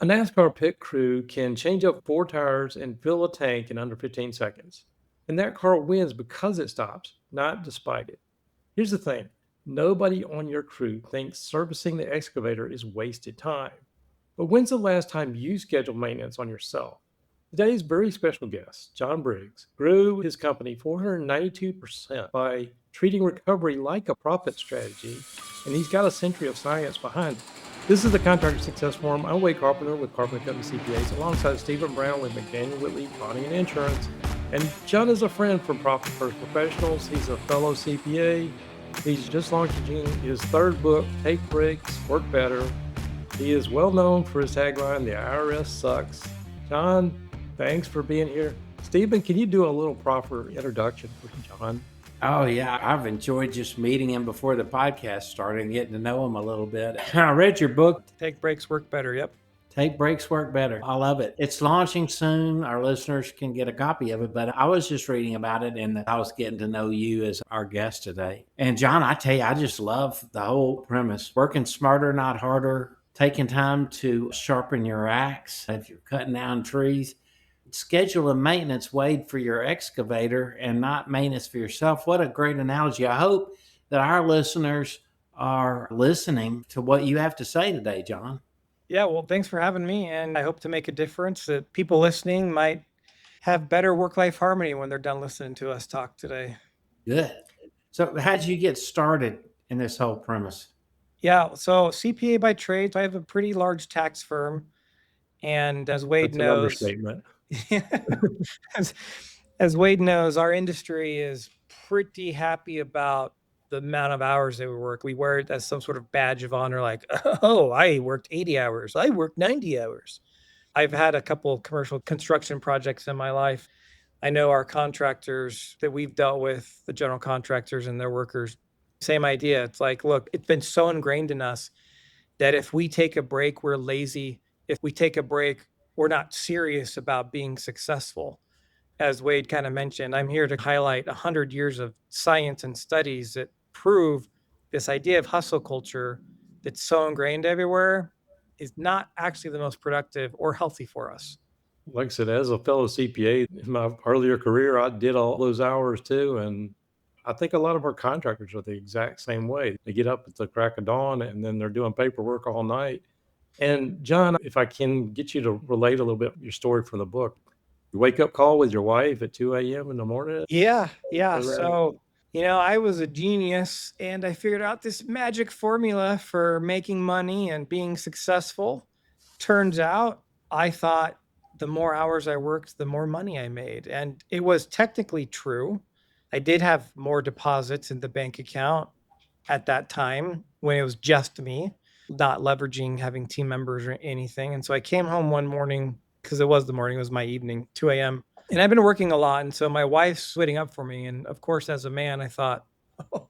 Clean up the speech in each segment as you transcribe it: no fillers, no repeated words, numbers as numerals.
A NASCAR pit crew can change up four tires and fill a tank in under 15 seconds. And that car wins because it stops, not despite it. Here's the thing, nobody on your crew thinks servicing the excavator is wasted time. But when's the last time you scheduled maintenance on yourself? Today's very special guest, John Briggs, grew his company 492% by treating recovery like a profit strategy, and he's got a century of science behind it. This is the Contractor Success Forum. I'm Wade Carpenter with Carpenter Company CPAs, alongside Stephen Brown with McDaniel Whitley Bonding and Insurance. And John is a friend from Profit First Professionals. He's a fellow CPA. He's just launching his third book, Take Breaks, Work Better. He is well known for his tagline, "The IRS sucks." John, thanks for being here. Stephen, can you do a little proper introduction for John? Oh, yeah. I've enjoyed just meeting him before the podcast started and getting to know him a little bit. I read your book, Take Breaks, Work Better. Yep. Take Breaks, Work Better. I love it. It's launching soon. Our listeners can get a copy of it, but I was just reading about it and I was getting to know you as our guest today. And John, I tell you, I just love the whole premise. Working smarter, not harder, taking time to sharpen your axe if you're cutting down trees. Schedule a maintenance, Wade, for your excavator and not maintenance for yourself. What a great analogy. I hope that our listeners are listening to what you have to say today, John. Yeah, well, thanks for having me. And I hope to make a difference that people listening might have better work-life harmony when they're done listening to us talk today. Good. So how did you get started in this whole premise? Yeah, so CPA by trade, so I have a pretty large tax firm. And as Wade That's an knows, understatement. as, as Wade knows, our industry is pretty happy about the amount of hours that we work. We wear it as some sort of badge of honor, like, oh, I worked 80 hours. I worked 90 hours. I've had a couple of commercial construction projects in my life. I know our contractors that we've dealt with, the general contractors and their workers, same idea. It's like, look, it's been so ingrained in us that if we take a break, we're lazy. If we take a break, we're not serious about being successful. As Wade kind of mentioned, I'm here to highlight 100 years of science and studies that prove this idea of hustle culture that's so ingrained everywhere is not actually the most productive or healthy for us. Like I said, as a fellow CPA, in my earlier career, I did all those hours too. And I think a lot of our contractors are the exact same way. They get up at the crack of dawn and then they're doing paperwork all night. And John, if I can get you to relate a little bit your story from the book, your wake up call with your wife at 2 a.m. in the morning. Yeah. Right. So, I was a genius and I figured out this magic formula for making money and being successful. Turns out I thought the more hours I worked, the more money I made. And it was technically true. I did have more deposits in the bank account at that time when it was just me, not leveraging having team members or anything. And so I came home one morning, because it was my evening, 2 a.m. And I've been working a lot. And so my wife's waiting up for me. And of course, as a man, I thought, oh,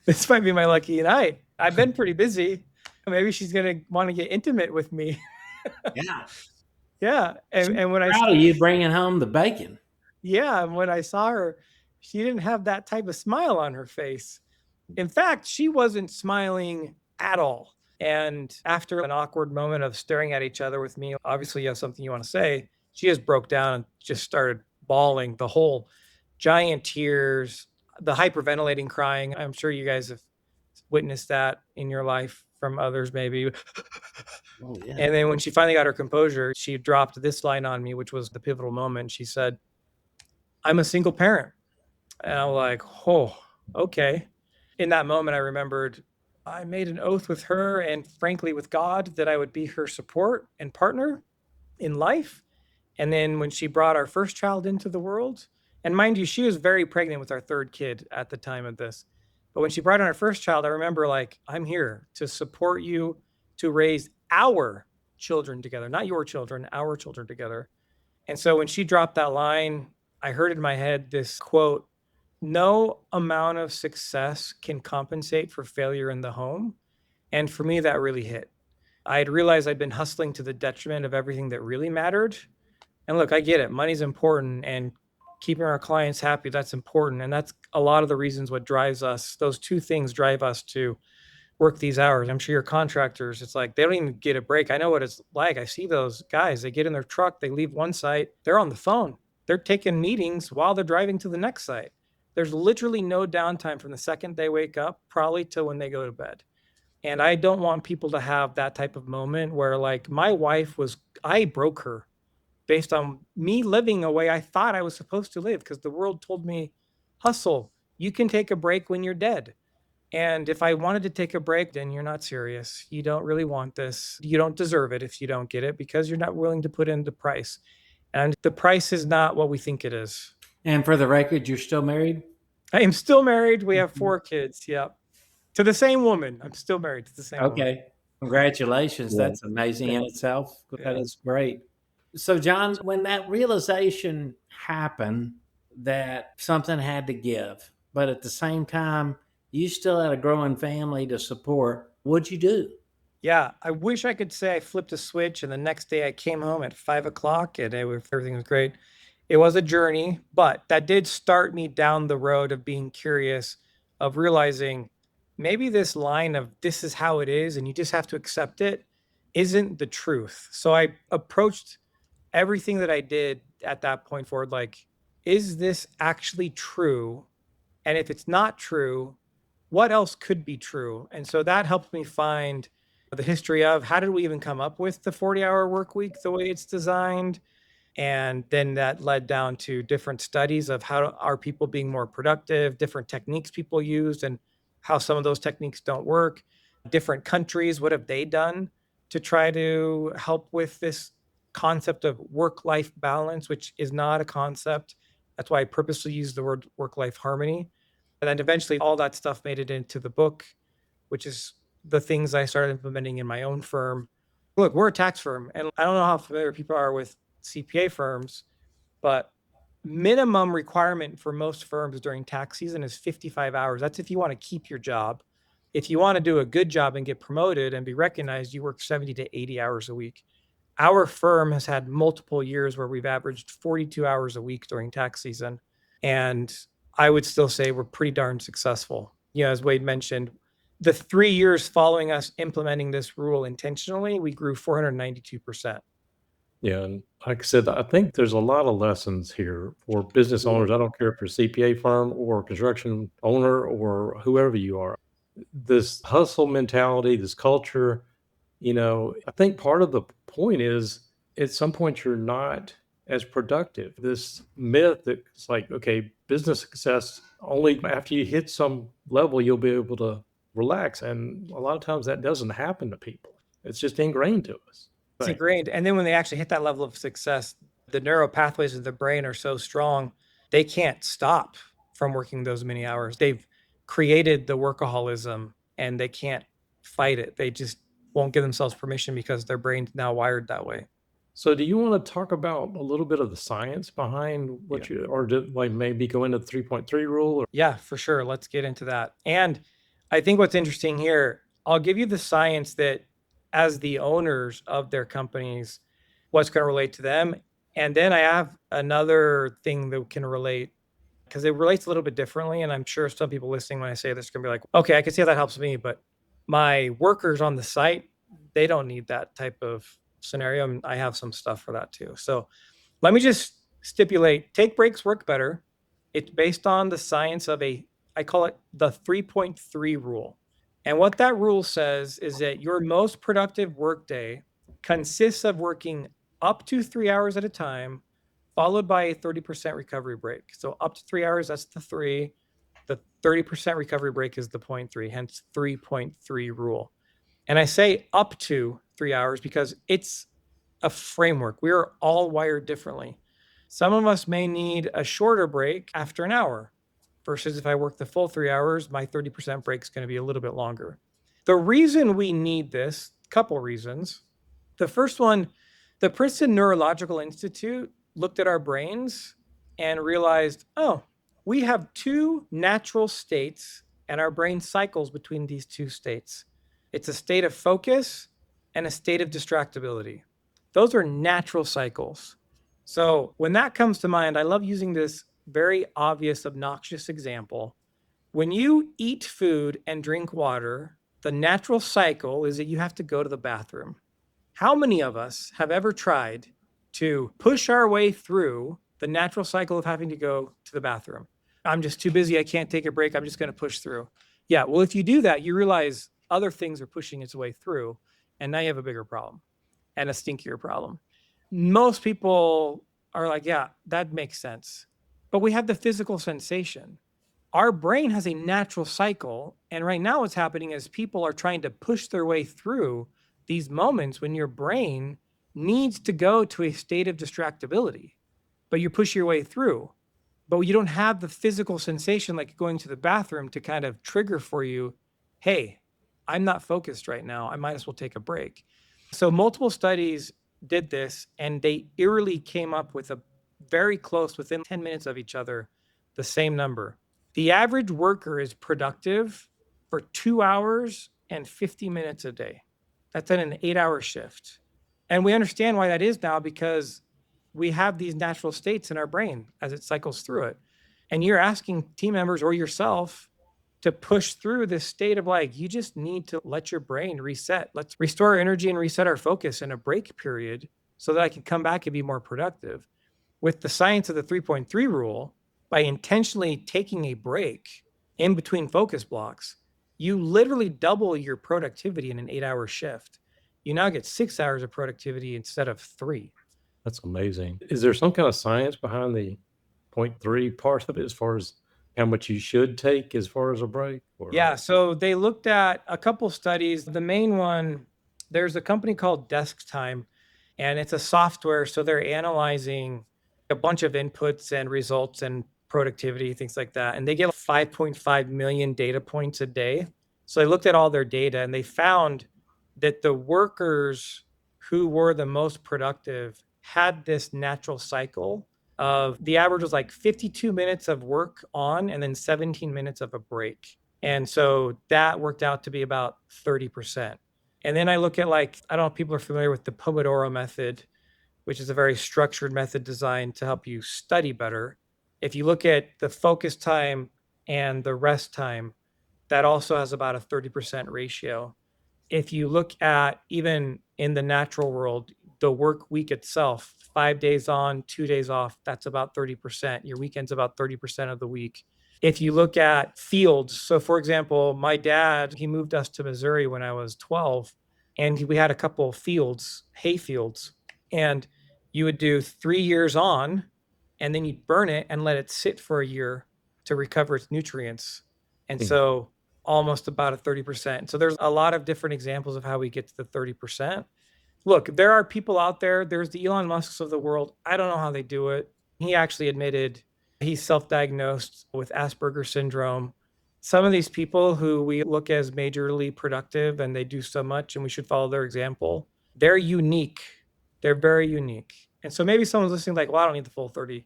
this might be my lucky night. I've been pretty busy. Maybe she's going to want to get intimate with me. Yeah. Yeah. And when Proud of you bringing home the bacon. Yeah. And when I saw her, she didn't have that type of smile on her face. In fact, she wasn't smiling at all. And after an awkward moment of staring at each other with me, obviously you have something you want to say, she just broke down and just started bawling, the whole giant tears, the hyperventilating crying. I'm sure you guys have witnessed that in your life from others, maybe. Oh, yeah. And then when she finally got her composure, she dropped this line on me, which was the pivotal moment. She said, "I'm a single parent." And I was like, oh, okay. In that moment, I remembered I made an oath with her and frankly with God that I would be her support and partner in life. And then when she brought our first child into the world, and mind you, she was very pregnant with our third kid at the time of this. But when she brought on our first child, I remember like, I'm here to support you to raise our children together, not your children, our children together. And so when she dropped that line, I heard in my head this quote, "No amount of success can compensate for failure in the home." And for me, that really hit. I had realized I'd been hustling to the detriment of everything that really mattered. And look, I get it. Money's important and keeping our clients happy, that's important. And that's a lot of the reasons what drives us. Those two things drive us to work these hours. I'm sure your contractors, it's like they don't even get a break. I know what it's like. I see those guys, they get in their truck, they leave one site, they're on the phone. They're taking meetings while they're driving to the next site. There's literally no downtime from the second they wake up, probably till when they go to bed. And I don't want people to have that type of moment where, like, my wife was, I broke her based on me living a way I thought I was supposed to live because the world told me, hustle, you can take a break when you're dead. And if I wanted to take a break, then you're not serious. You don't really want this. You don't deserve it if you don't get it because you're not willing to put in the price. And the price is not what we think it is. And for the record, you're still married? I am still married. We have 4 kids. Yep. To the same woman. I'm still married to the same woman. Okay. Congratulations. Yeah. That's amazing in itself. That Yeah. is great. So, John, when that realization happened that something had to give, but at the same time, you still had a growing family to support, what'd you do? Yeah, I wish I could say I flipped a switch and the next day I came home at 5 o'clock and everything was great. It was a journey, but that did start me down the road of being curious, of realizing maybe this line of this is how it is and you just have to accept it isn't the truth. So I approached everything that I did at that point forward like, is this actually true? And if it's not true, what else could be true? And so that helped me find the history of how did we even come up with the 40-hour work week the way it's designed. And then that led down to different studies of how are people being more productive, different techniques people used, and how some of those techniques don't work. Different countries, what have they done to try to help with this concept of work-life balance, which is not a concept. That's why I purposely use the word work-life harmony. And then eventually all that stuff made it into the book, which is the things I started implementing in my own firm. Look, we're a tax firm, and I don't know how familiar people are with CPA firms, but minimum requirement for most firms during tax season is 55 hours. That's if you want to keep your job. If you want to do a good job and get promoted and be recognized, you work 70 to 80 hours a week. Our firm has had multiple years where we've averaged 42 hours a week during tax season. And I would still say we're pretty darn successful. You know, as Wade mentioned, the 3 years following us implementing this rule intentionally, we grew 492%. Yeah, and like I said, I think there's a lot of lessons here for business owners. I don't care if you're a CPA firm or a construction owner or whoever you are. This hustle mentality, this culture, I think part of the point is at some point you're not as productive. This myth that it's like, okay, business success only after you hit some level you'll be able to relax. And a lot of times that doesn't happen to people. It's just ingrained to us. It's Right. ingrained. And then when they actually hit that level of success, the neural pathways of the brain are so strong, they can't stop from working those many hours. They've created the workaholism and they can't fight it. They just won't give themselves permission because their brain's now wired that way. So do you want to talk about a little bit of the science behind what you, or like maybe go into the 3.3 rule? Or Yeah, for sure. Let's get into that. And I think what's interesting here, I'll give you the science that as the owners of their companies, what's going to relate to them. And then I have another thing that can relate because it relates a little bit differently. And I'm sure some people listening when I say this are going to be like, okay, I can see how that helps me. But my workers on the site, they don't need that type of scenario. And I have some stuff for that too. So let me just stipulate take breaks work better. It's based on the science of I call it the 3.3 rule. And what that rule says is that your most productive workday consists of working up to 3 hours at a time, followed by a 30% recovery break. So up to 3 hours, that's the 3. The 30% recovery break is the 0.3, hence 3.3 rule. And I say up to 3 hours because it's a framework. We are all wired differently. Some of us may need a shorter break after an hour versus if I work the full 3 hours, my 30% break is going to be a little bit longer. The reason we need this, couple reasons. The first one, the Princeton Neurological Institute looked at our brains and realized, oh, we have 2 natural states and our brain cycles between these 2 states. It's a state of focus and a state of distractibility. Those are natural cycles. So when that comes to mind, I love using this very obvious, obnoxious example. When you eat food and drink water, The natural cycle is that you have to go to the bathroom. How many of us have ever tried to push our way through the natural cycle of having to go to the bathroom? I'm just too busy. I can't take a break. I'm just going to push through. Yeah. Well, if you do that, you realize other things are pushing its way through, and now you have a bigger problem and a stinkier problem. Most people are like, yeah, that makes sense. But we have the physical sensation. Our brain has a natural cycle. And right now, what's happening is people are trying to push their way through these moments when your brain needs to go to a state of distractibility, but you push your way through. But you don't have the physical sensation like going to the bathroom to kind of trigger for you, hey, I'm not focused right now. I might as well take a break. So multiple studies did this, and they eerily came up with a very close, within 10 minutes of each other, the same number. The average worker is productive for 2 hours and 50 minutes a day. That's in an 8-hour shift. And we understand why that is now, because we have these natural states in our brain as it cycles through it. And you're asking team members or yourself to push through this state of like, you just need to let your brain reset. Let's restore our energy and reset our focus in a break period so that I can come back and be more productive. With the science of the 3.3 rule, by intentionally taking a break in between focus blocks, you literally double your productivity in an 8-hour shift. You now get 6 hours of productivity instead of 3. That's amazing. Is there some kind of science behind the point 3 part of it as far as how much you should take as far as a break? Or Yeah, so they looked at a couple studies. The main one, there's a company called Desk Time, and it's a software. So they're analyzing a bunch of inputs and results and productivity, things like that. And they get 5.5 million data points a day. So they looked at all their data, and they found that the workers who were the most productive had this natural cycle of the average was like 52 minutes of work on and then 17 minutes of a break. And so that worked out to be about 30%. And then I look at, like, I don't know if people are familiar with the Pomodoro method, which is a very structured method designed to help you study better. If you look at the focus time and the rest time, that also has about a 30% ratio. If you look at, even in the natural world, the work week itself, 5 days on, 2 days off, that's about 30%. Your weekend's about 30% of the week. If you look at fields, so for example, my dad, he moved us to Missouri when I was 12, and we had a couple of fields, hay fields, and you would do 3 years on, and then you'd burn it and let it sit for a year to recover its nutrients. And so almost about a 30%. So there's a lot of different examples of how we get to the 30%. Look, there are people out there, there's the Elon Musks of the world. I don't know how they do it. He actually admitted he's self-diagnosed with Asperger's syndrome. Some of these people who we look as majorly productive and they do so much and we should follow their example, they're unique. They're very unique. And so maybe someone's listening like, well, I don't need the full 30%.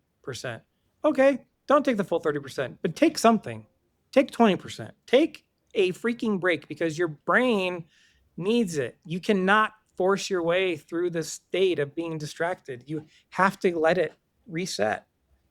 Okay, don't take the full 30%, but take something. Take 20%. Take a freaking break, because your brain needs it. You cannot force your way through the state of being distracted. You have to let it reset.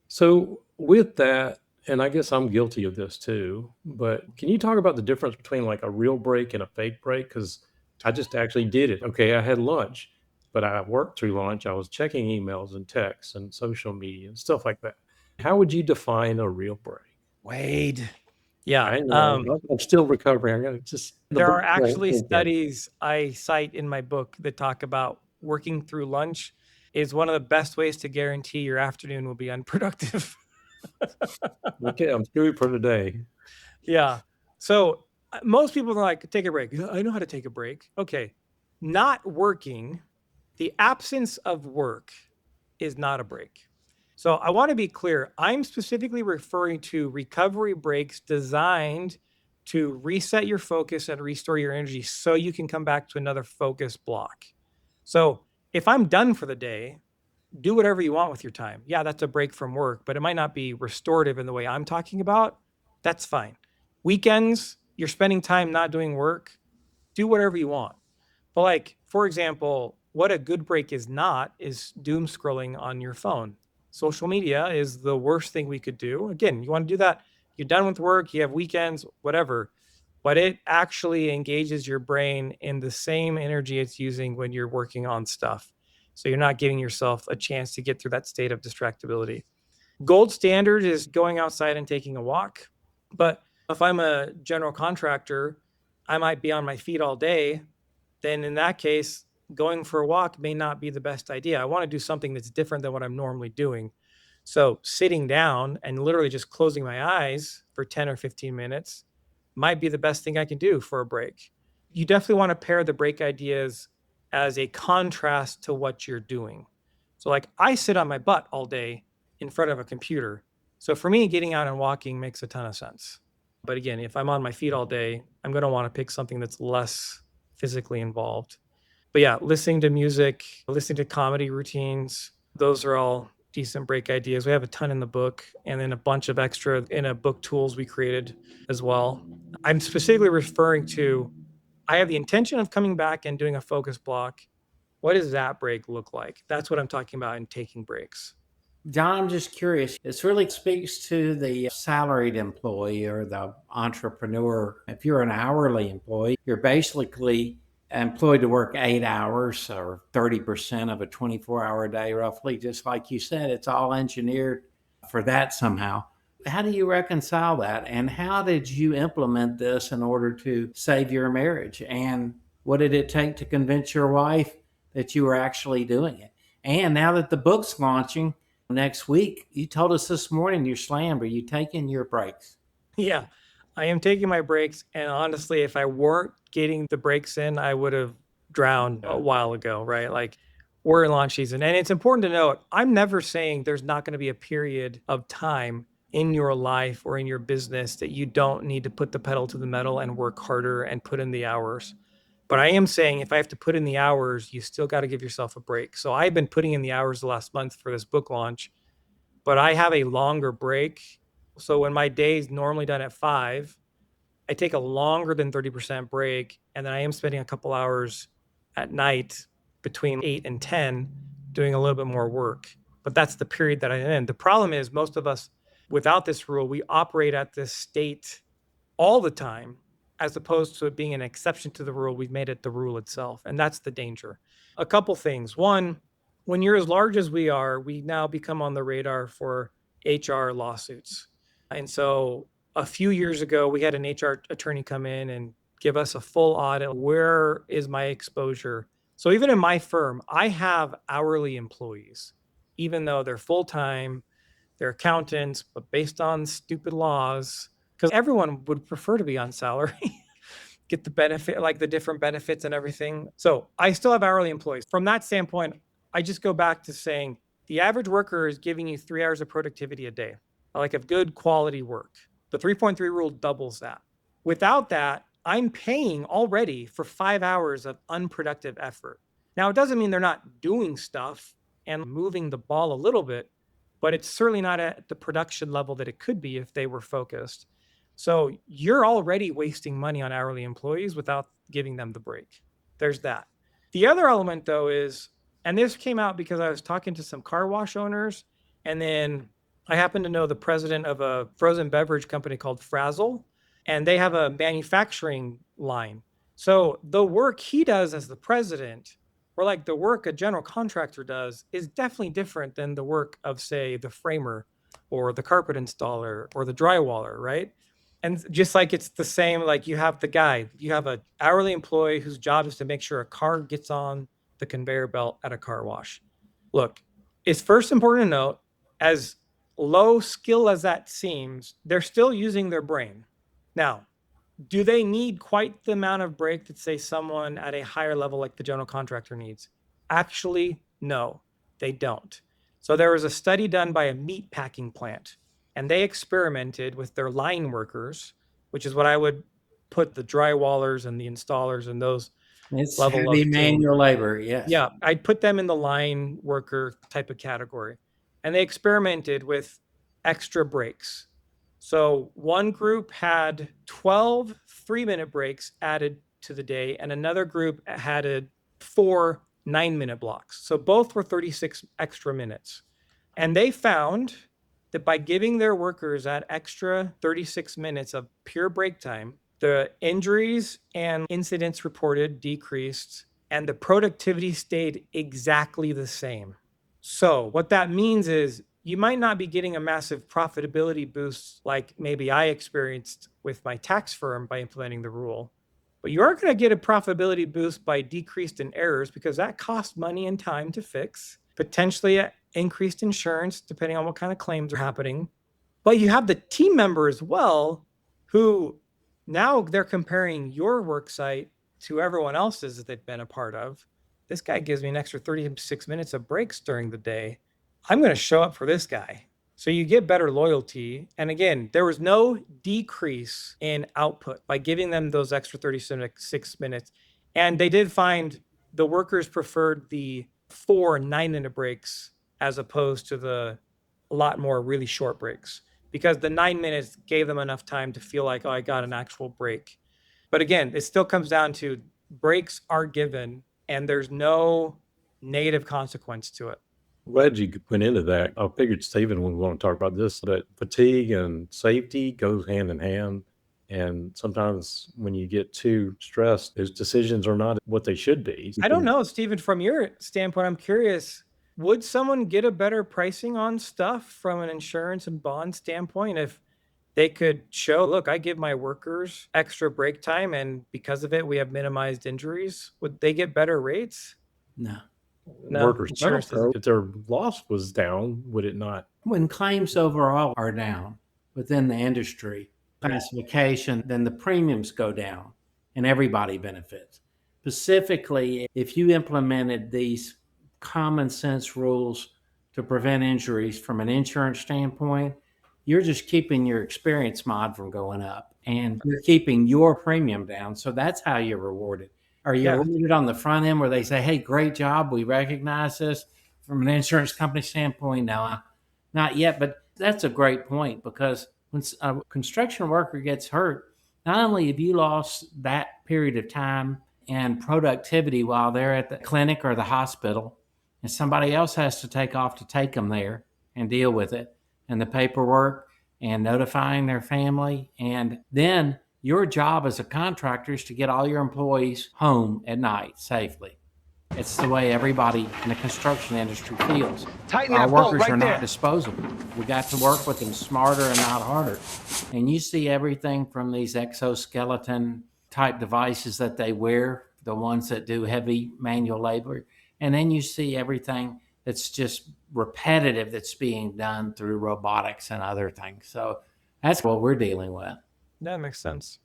So with that, and I guess I'm guilty of this too, but can you talk about the difference between like a real break and a fake break? Because I just actually did it. Okay, I had lunch, but I worked through lunch. I was checking emails and texts and social media and stuff like that. How would you define a real break? Wade. Yeah. I know. I'm still recovering. I gotta just There are actually studies I cite in my book that talk about working through lunch is one of the best ways to guarantee your afternoon will be unproductive. Okay, I'm screwed for today. Yeah. So most people are like, take a break. "Yeah, I know how to take a break." Okay. Not working, the absence of work is not a break. So I want to be clear. I'm specifically referring to recovery breaks designed to reset your focus and restore your energy so you can come back to another focus block. So if I'm done for the day, do whatever you want with your time. Yeah, that's a break from work, but it might not be restorative in the way I'm talking about. That's fine. Weekends, you're spending time not doing work, do whatever you want. But like, for example, what a good break is not is doom scrolling on your phone. Social media is the worst thing we could do. Again, you want to do that, you're done with work, you have weekends, whatever. but it actually engages your brain in the same energy it's using when you're working on stuff. So you're not giving yourself a chance to get through that state of distractibility. Gold standard is going outside and taking a walk. But if I'm a general contractor, I might be on my feet all day. Then in that case, going for a walk may not be the best idea. I want to do something that's different than what I'm normally doing. So sitting down and literally just closing my eyes for 10 or 15 minutes might be the best thing I can do for a break. You definitely want to pair the break ideas as a contrast to what you're doing. So, like, I sit on my butt all day in front of a computer. So, for me, getting out and walking makes a ton of sense. But again, if I'm on my feet all day, I'm going to want to pick something that's less physically involved. But yeah, listening to music, listening to comedy routines, those are all decent break ideas. We have a ton in the book and then a bunch of extra in a book tools we created as well. I'm specifically referring to, I have the intention of coming back and doing a focus block. What does that break look like? That's what I'm talking about in taking breaks. John, I'm just curious. This really speaks to the salaried employee or the entrepreneur. If you're an hourly employee, you're basically employed to work 8 hours or 30% of a 24-hour day, roughly. Just like you said, it's all engineered for that somehow. How do you reconcile that? And how did you implement this in order to save your marriage? And what did it take to convince your wife that you were actually doing it? And now that the book's launching, next week, you told us this morning you're slammed. Are you taking your breaks? Yeah, I am taking my breaks. And honestly, if I weren't getting the breaks in, I would have drowned a while ago, right? Like, we're in launch season. And it's important to note, I'm never saying there's not going to be a period of time in your life or in your business that you don't need to put the pedal to the metal and work harder and put in the hours. But I am saying if I have to put in the hours, you still got to give yourself a break. So I've been putting in the hours the last month for this book launch, but I have a longer break. So when my day is normally done at 5, I take a longer than 30% break. And then I am spending a couple hours at night between 8 and 10 doing a little bit more work. But that's the period that I'm in. The problem is most of us, without this rule, we operate at this state all the time, as opposed to it being an exception to the rule. We've made it the rule itself. And that's the danger. A couple things. One, when you're as large as we are, we now become on the radar for HR lawsuits. And so a few years ago, we had an HR attorney come in and give us a full audit. Where is my exposure? So even in my firm, I have hourly employees, even though they're full-time, they're accountants, but based on stupid laws, because everyone would prefer to be on salary, get the benefit, like the different benefits and everything. So I still have hourly employees. From that standpoint, I just go back to saying the average worker is giving you 3 hours of productivity a day, like of good quality work. The 3.3 rule doubles that. Without that, I'm paying already for 5 hours of unproductive effort. Now, it doesn't mean they're not doing stuff and moving the ball a little bit, but it's certainly not at the production level that it could be if they were focused. So you're already wasting money on hourly employees without giving them the break. There's that. The other element, though, is, and this came out because I was talking to some car wash owners, and then I happen to know the president of a frozen beverage company called Frazzle, and they have a manufacturing line. So the work he does as the president, or like the work a general contractor does, is definitely different than the work of, say, the framer or the carpet installer or the drywaller, right? And just like it's the same, like you have an hourly employee whose job is to make sure a car gets on the conveyor belt at a car wash. Look, it's first important to note, as low skill as that seems, they're still using their brain. Now, do they need quite the amount of break that, say, someone at a higher level like the general contractor needs? Actually, no, they don't. So there was a study done by a meat packing plant, and they experimented with their line workers, which is what I would put the drywallers and the installers and those It's level heavy of team. manual labor. Yes. Yeah, I'd put them in the line worker type of category. And they experimented with extra breaks. So one group had 12 3-minute breaks added to the day, and another group had 4 9-minute blocks. So both were 36 extra minutes. And they found that by giving their workers that extra 36 minutes of pure break time, The injuries and incidents reported decreased, and the productivity stayed exactly the same. So, what that means is you might not be getting a massive profitability boost like maybe I experienced with my tax firm by implementing the rule, but you are going to get a profitability boost by decreased in errors because that costs money and time to fix, potentially increased insurance depending on what kind of claims are happening. But you have the team member as well who now they're comparing your work site to everyone else's that they've been a part of. This guy gives me an extra 36 minutes of breaks during the day. I'm going to show up for this guy. So you get better loyalty. And again, there was no decrease in output by giving them those extra 36 minutes. And they did find the workers preferred the 4 9-minute breaks as opposed to the a lot more really short breaks because the 9 minutes gave them enough time to feel like, oh, I got an actual break. But again, it still comes down to breaks are given and there's no negative consequence to it. Glad you went into that. I figured Stephen would want to talk about this, that fatigue and safety goes hand in hand. And sometimes when you get too stressed, those decisions are not what they should be. I don't know, Stephen, from your standpoint, I'm curious, would someone get a better pricing on stuff from an insurance and bond standpoint if they could show, look, I give my workers extra break time and because of it, we have minimized injuries? Would they get better rates? No. No, Workers' insurance comp, though, if their loss was down, would it not? When claims overall are down within the industry classification, then the premiums go down and everybody benefits. Specifically, if you implemented these common sense rules to prevent injuries from an insurance standpoint, you're just keeping your experience mod from going up and you're keeping your premium down. So that's how you're rewarded. Are you rewarded on the front end where they say, hey, great job, we recognize this? From an insurance company standpoint, no, not yet. But that's a great point because when a construction worker gets hurt, not only have you lost that period of time and productivity while they're at the clinic or the hospital, and somebody else has to take off to take them there and deal with it, and the paperwork and notifying their family. And then your job as a contractor is to get all your employees home at night safely. It's the way everybody in the construction industry feels. Our workers are not disposable. We got to work with them smarter and not harder. And you see everything from these exoskeleton type devices that they wear, the ones that do heavy manual labor. And then you see everything that's just repetitive that's being done through robotics and other things. So that's what we're dealing with. That makes sense.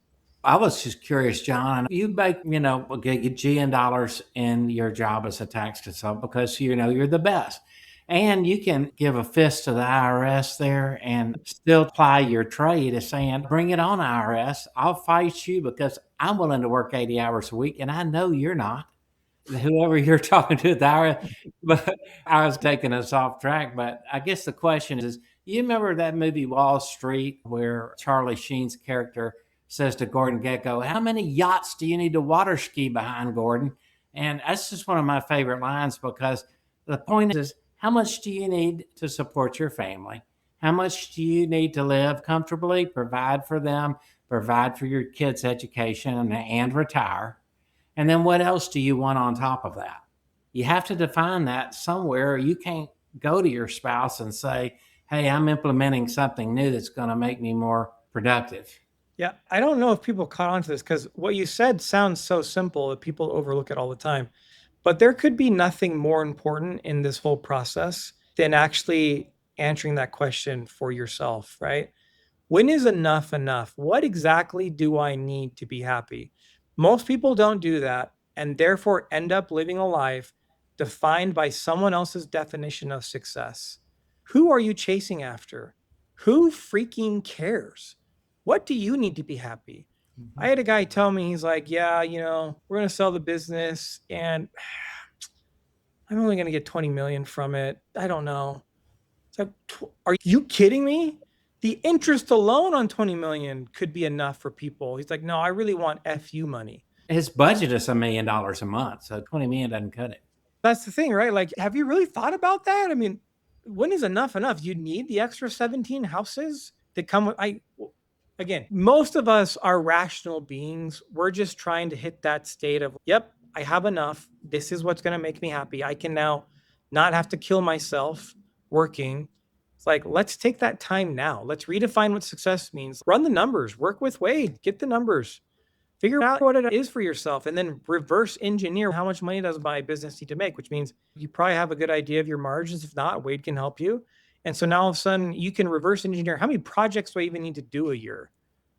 I was just curious, John, you make, a gajillion dollars in your job as a tax consultant because, you're the best. And you can give a fist to the IRS there and still apply your trade as saying, bring it on, IRS. I'll fight you because I'm willing to work 80 hours a week. And I know you're not. Whoever you're talking to at the IRS, but I was taking us off track. But I guess the question is, you remember that movie Wall Street where Charlie Sheen's character says to Gordon Gekko, how many yachts do you need to water ski behind, Gordon? And that's just one of my favorite lines because the point is, how much do you need to support your family? How much do you need to live comfortably, provide for them, provide for your kids' education, and retire? And then what else do you want on top of that? You have to define that somewhere. You can't go to your spouse and say, hey, I'm implementing something new that's going to make me more productive. Yeah, I don't know if people caught on to this because what you said sounds so simple that people overlook it all the time. But there could be nothing more important in this whole process than actually answering that question for yourself, right? When is enough enough? What exactly do I need to be happy? Most people don't do that and therefore end up living a life defined by someone else's definition of success. Who are you chasing after? Who freaking cares? What do you need to be happy? I had a guy tell me, he's like, yeah, we're going to sell the business and I'm only going to get 20 million from it. I don't know. It's like, are you kidding me? The interest alone on 20 million could be enough for people. He's like, no, I really want FU money. His budget is $1 million a month. So 20 million doesn't cut it. That's the thing, right? Like, have you really thought about that? I mean, when is enough enough? You need the extra 17 houses that come with, Again, most of us are rational beings. We're just trying to hit that state of, yep, I have enough. This is what's going to make me happy. I can now not have to kill myself working. It's like, let's take that time now. Let's redefine what success means. Run the numbers, work with Wade, get the numbers, figure out what it is for yourself, and then reverse engineer how much money does my business need to make, which means you probably have a good idea of your margins. If not, Wade can help you. And so now all of a sudden you can reverse engineer how many projects do I even need to do a year?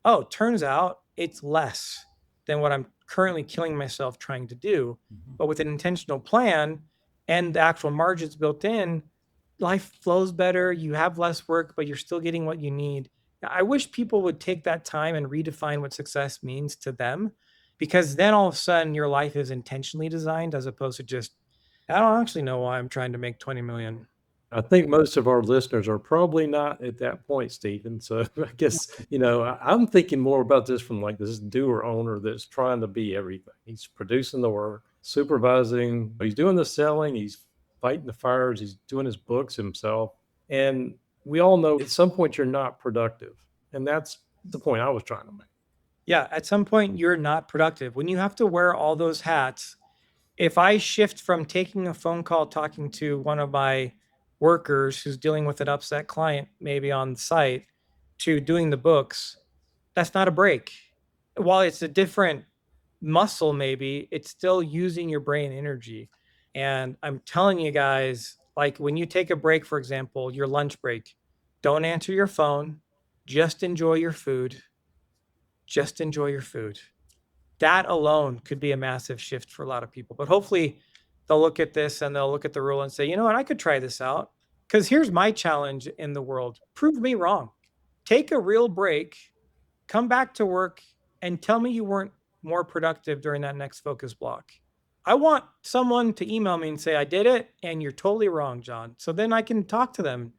Oh, turns out it's less than what I'm currently killing myself trying to do. But with an intentional plan and the actual margins built in, life flows better. You have less work, but you're still getting what you need. I wish people would take that time and redefine what success means to them, because then all of a sudden your life is intentionally designed as opposed to just, I don't actually know why I'm trying to make 20 million. I think most of our listeners are probably not at that point, Stephen. So I guess, I'm thinking more about this from like this doer owner that's trying to be everything. He's producing the work, supervising, he's doing the selling, he's fighting the fires, he's doing his books himself. And we all know at some point you're not productive. And that's the point I was trying to make. Yeah, at some point you're not productive. When you have to wear all those hats, if I shift from taking a phone call, talking to one of my workers who's dealing with an upset client, maybe on site, to doing the books, that's not a break. While it's a different muscle, maybe it's still using your brain energy. And I'm telling you guys, like when you take a break, for example, your lunch break, don't answer your phone, just enjoy your food. Just enjoy your food. That alone could be a massive shift for a lot of people. But hopefully they'll look at this and they'll look at the rule and say, you know what, I could try this out. Because here's my challenge in the world: prove me wrong. Take a real break, come back to work, and tell me you weren't more productive during that next focus block. I want someone to email me and say, I did it and you're totally wrong, John. So then I can talk to them.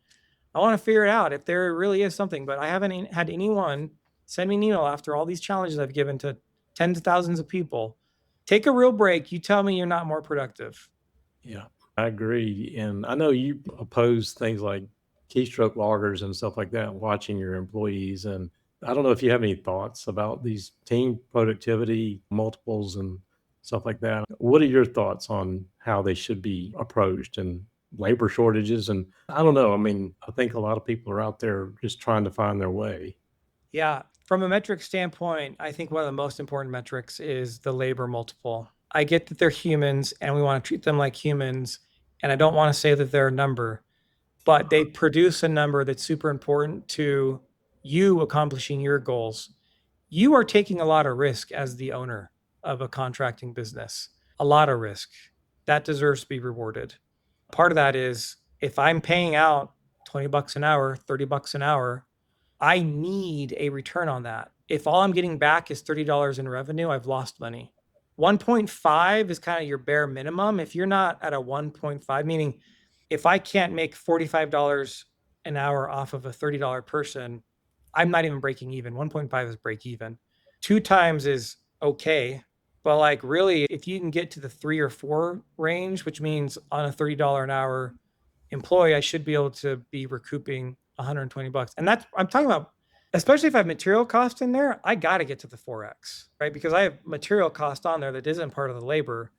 I want to figure it out if there really is something, but I haven't had anyone send me an email after all these challenges I've given to tens of thousands of people. Take a real break. You tell me you're not more productive. Yeah, I agree. And I know you oppose things like keystroke loggers and stuff like that, watching your employees. And I don't know if you have any thoughts about these team productivity multiples and stuff like that. What are your thoughts on how they should be approached and labor shortages? And I don't know. I mean, I think a lot of people are out there just trying to find their way. Yeah. From a metric standpoint, I think one of the most important metrics is the labor multiple. I get that they're humans and we want to treat them like humans. And I don't want to say that they're a number, but they produce a number that's super important to you accomplishing your goals. You are taking a lot of risk as the owner of a contracting business, a lot of risk that deserves to be rewarded. Part of that is if I'm paying out 20 bucks an hour, 30 bucks an hour, I need a return on that. If all I'm getting back is $30 in revenue, I've lost money. 1.5 is kind of your bare minimum. If you're not at a 1.5, meaning if I can't make $45 an hour off of a $30 person, I'm not even breaking even. 1.5 is break even. 2 times is okay. But like really, if you can get to the 3 or 4 range, which means on a $30 an hour employee, I should be able to be recouping 120 bucks. And that's, I'm talking about, especially if I have material cost in there, I got to get to the 4X, right? Because I have material cost on there that isn't part of the labor.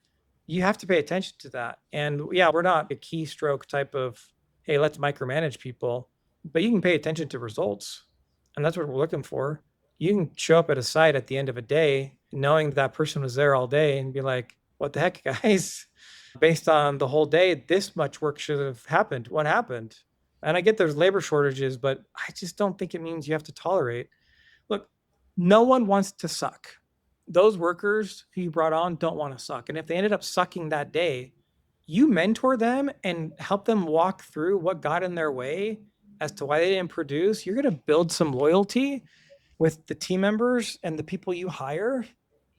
You have to pay attention to that. And yeah, we're not a keystroke type of, hey, let's micromanage people, but you can pay attention to results. And that's what we're looking for. You can show up at a site at the end of a day knowing that person was there all day and be like, what the heck, guys? Based on the whole day, this much work should have happened. What happened? And I get there's labor shortages, but I just don't think it means you have to tolerate. Look, no one wants to suck. Those workers who you brought on don't want to suck. And if they ended up sucking that day, you mentor them and help them walk through what got in their way as to why they didn't produce. You're going to build some loyalty with the team members and the people you hire.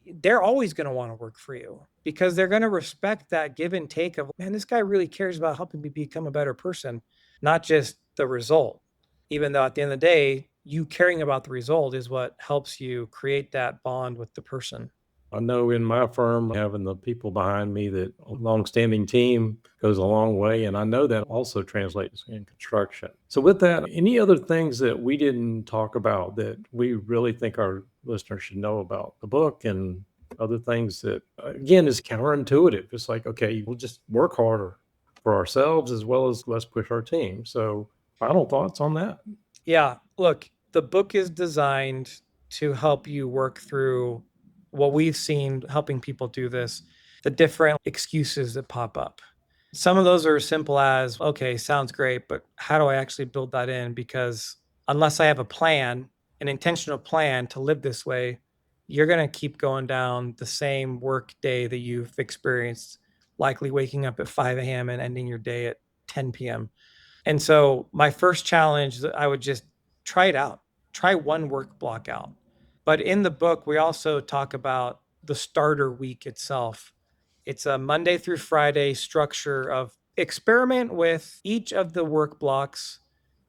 They're always going to want to work for you because they're going to respect that give and take of, man, this guy really cares about helping me become a better person, not just the result. Even though at the end of the day, you caring about the result is what helps you create that bond with the person. I know in my firm, having the people behind me, that a long-standing team goes a long way, and I know that also translates in construction. So with that, any other things that we didn't talk about that we really think our listeners should know about the book, and other things that, again, is counterintuitive? It's like, okay, we'll just work harder for ourselves as well as let's push our team. So final thoughts on that? Yeah, look, the book is designed to help you work through what we've seen helping people do this, the different excuses that pop up. Some of those are as simple as, okay, sounds great, but how do I actually build that in? Because unless I have a plan, an intentional plan to live this way, you're going to keep going down the same work day that you've experienced, likely waking up at 5 a.m. and ending your day at 10 p.m. And so my first challenge, I would just try it out. Try one work block out. But in the book, we also talk about the starter week itself. It's a Monday through Friday structure of experiment with each of the work blocks.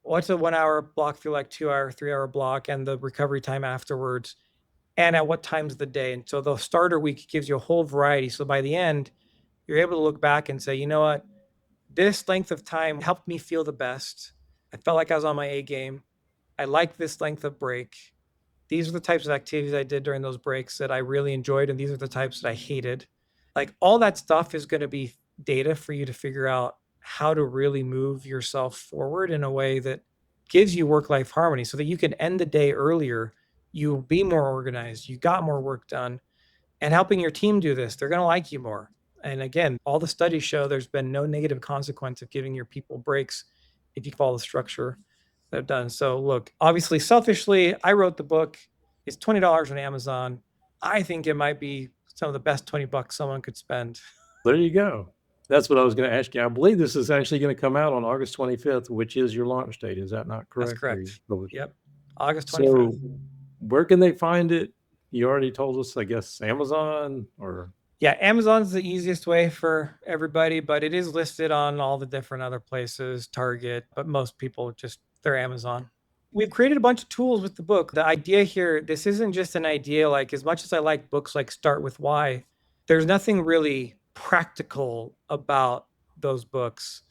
What's a 1 hour block feel like, 2 hour, 3 hour block, and the recovery time afterwards, and at what times of the day. And so the starter week gives you a whole variety. So by the end, you're able to look back and say, you know what? This length of time helped me feel the best. I felt like I was on my A game. I liked this length of break. These are the types of activities I did during those breaks that I really enjoyed, and these are the types that I hated. Like, all that stuff is going to be data for you to figure out how to really move yourself forward in a way that gives you work-life harmony so that you can end the day earlier. You'll be more organized. You got more work done. And helping your team do this, they're going to like you more. And again, all the studies show there's been no negative consequence of giving your people breaks if you follow the structure that I've done. So look, obviously, selfishly, I wrote the book. It's $20 on Amazon. I think it might be some of the best $20 someone could spend. There you go. That's what I was going to ask you. I believe this is actually going to come out on August 25th, which is your launch date. Is that not correct? That's correct. Or Yep. August 25th. so where can they find it? You already told us, I guess, Amazon or. Yeah, Amazon's the easiest way for everybody, but it is listed on all the different other places, Target, but most people just, they're Amazon. We've created a bunch of tools with the book. The idea here, this isn't just an idea. Like, as much as I like books like Start With Why, there's nothing really practical about those books.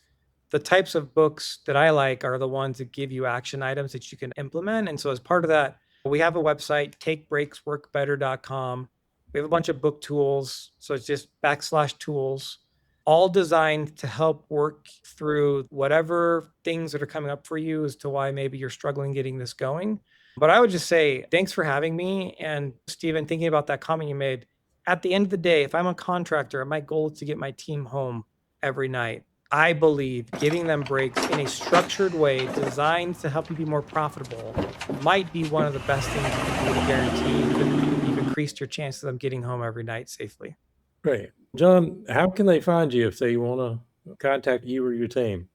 The types of books that I like are the ones that give you action items that you can implement. And so as part of that, we have a website, takebreaksworkbetter.com. We have a bunch of book tools. So it's just /tools, all designed to help work through whatever things that are coming up for you as to why maybe you're struggling getting this going. But I would just say, thanks for having me. And Stephen, thinking about that comment you made, at the end of the day, if I'm a contractor and my goal is to get my team home every night, I believe giving them breaks in a structured way designed to help you be more profitable might be one of the best things you can do to guarantee that you've increased your chances of them getting home every night safely. Great. John, how can they find you if they want to contact you or your team?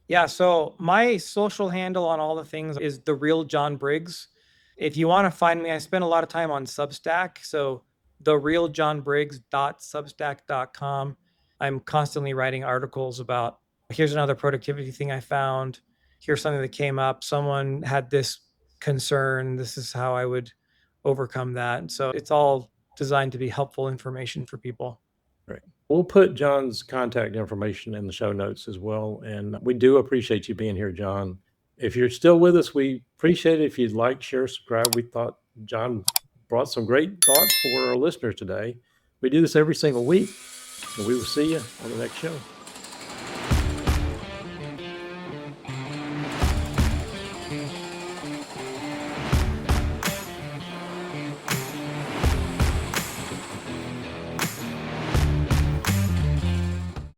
Yeah, so my social handle on all the things is The Real John Briggs. If you want to find me, I spend a lot of time on Substack. So therealjohnbriggs.substack.com. I'm constantly writing articles about, here's another productivity thing I found. Here's something that came up. Someone had this concern. This is how I would overcome that. So it's all designed to be helpful information for people. Great. We'll put John's contact information in the show notes as well. And we do appreciate you being here, John. If you're still with us, we appreciate it. If you'd like, share, subscribe. We thought John brought some great thoughts for our listeners today. We do this every single week, and we will see you on the next show.